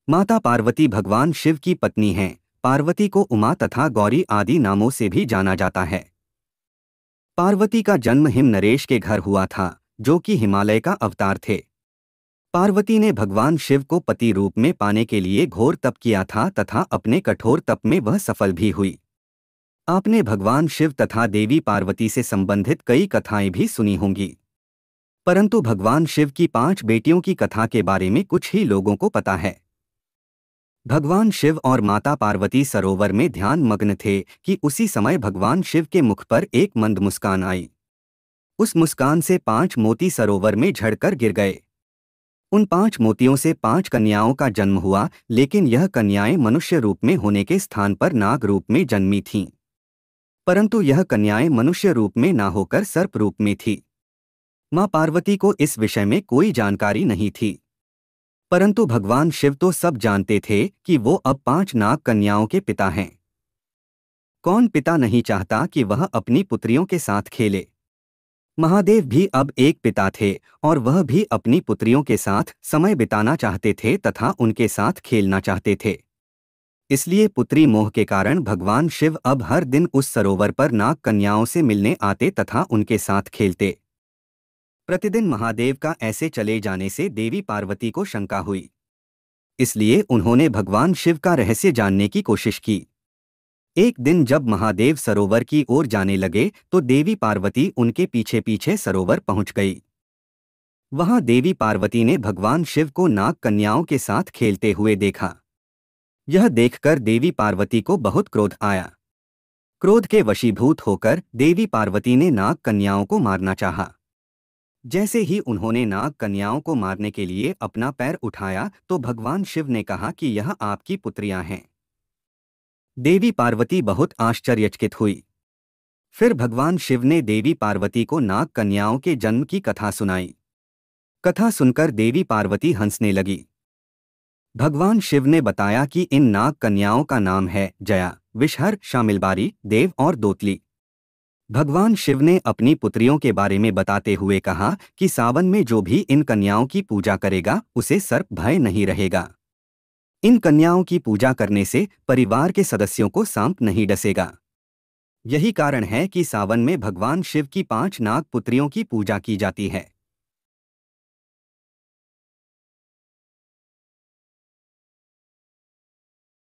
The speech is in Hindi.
माता पार्वती भगवान शिव की पत्नी हैं। पार्वती को उमा तथा गौरी आदि नामों से भी जाना जाता है। पार्वती का जन्म हिम नरेश के घर हुआ था, जो कि हिमालय का अवतार थे। पार्वती ने भगवान शिव को पति रूप में पाने के लिए घोर तप किया था तथा अपने कठोर तप में वह सफल भी हुई। आपने भगवान शिव तथा देवी पार्वती से संबंधित कई कथाएं भी सुनी होंगी, परंतु भगवान शिव की 5 बेटियों की कथा के बारे में कुछ ही लोगों को पता है। भगवान शिव और माता पार्वती सरोवर में ध्यान मग्न थे कि उसी समय भगवान शिव के मुख पर एक मंद मुस्कान आई। उस मुस्कान से 5 मोती सरोवर में झड़कर गिर गए। उन 5 मोतियों से 5 कन्याओं का जन्म हुआ, लेकिन यह कन्याएं मनुष्य रूप में होने के स्थान पर नाग रूप में जन्मी थीं। परंतु यह कन्याएं मनुष्य रूप में ना होकर सर्प रूप में थी। मां पार्वती को इस विषय में कोई जानकारी नहीं थी, परंतु भगवान शिव तो सब जानते थे कि वो अब 5 नाग कन्याओं के पिता हैं। कौन पिता नहीं चाहता कि वह अपनी पुत्रियों के साथ खेले। महादेव भी अब एक पिता थे और वह भी अपनी पुत्रियों के साथ समय बिताना चाहते थे तथा उनके साथ खेलना चाहते थे। इसलिए पुत्री मोह के कारण भगवान शिव अब हर दिन उस सरोवर पर नाग कन्याओं से मिलने आते तथा उनके साथ खेलते। प्रतिदिन महादेव का ऐसे चले जाने से देवी पार्वती को शंका हुई। इसलिए उन्होंने भगवान शिव का रहस्य जानने की कोशिश की। एक दिन जब महादेव सरोवर की ओर जाने लगे तो देवी पार्वती उनके पीछे पीछे सरोवर पहुंच गई। वहां देवी पार्वती ने भगवान शिव को नाग कन्याओं के साथ खेलते हुए देखा। यह देखकर देवी पार्वती को बहुत क्रोध आया। क्रोध के वशीभूत होकर देवी पार्वती ने नाग कन्याओं को मारना चाहा। जैसे ही उन्होंने नाग कन्याओं को मारने के लिए अपना पैर उठाया तो भगवान शिव ने कहा कि यह आपकी पुत्रियां हैं। देवी पार्वती बहुत आश्चर्यचकित हुई। फिर भगवान शिव ने देवी पार्वती को नाग कन्याओं के जन्म की कथा सुनाई। कथा सुनकर देवी पार्वती हंसने लगी। भगवान शिव ने बताया कि इन नाग कन्याओं का नाम है जया, विषहर, शामिलबारी, देव और दोतली। भगवान शिव ने अपनी पुत्रियों के बारे में बताते हुए कहा कि सावन में जो भी इन कन्याओं की पूजा करेगा उसे सर्प भय नहीं रहेगा। इन कन्याओं की पूजा करने से परिवार के सदस्यों को सांप नहीं डसेगा। यही कारण है कि सावन में भगवान शिव की 5 नाग पुत्रियों की पूजा की जाती है।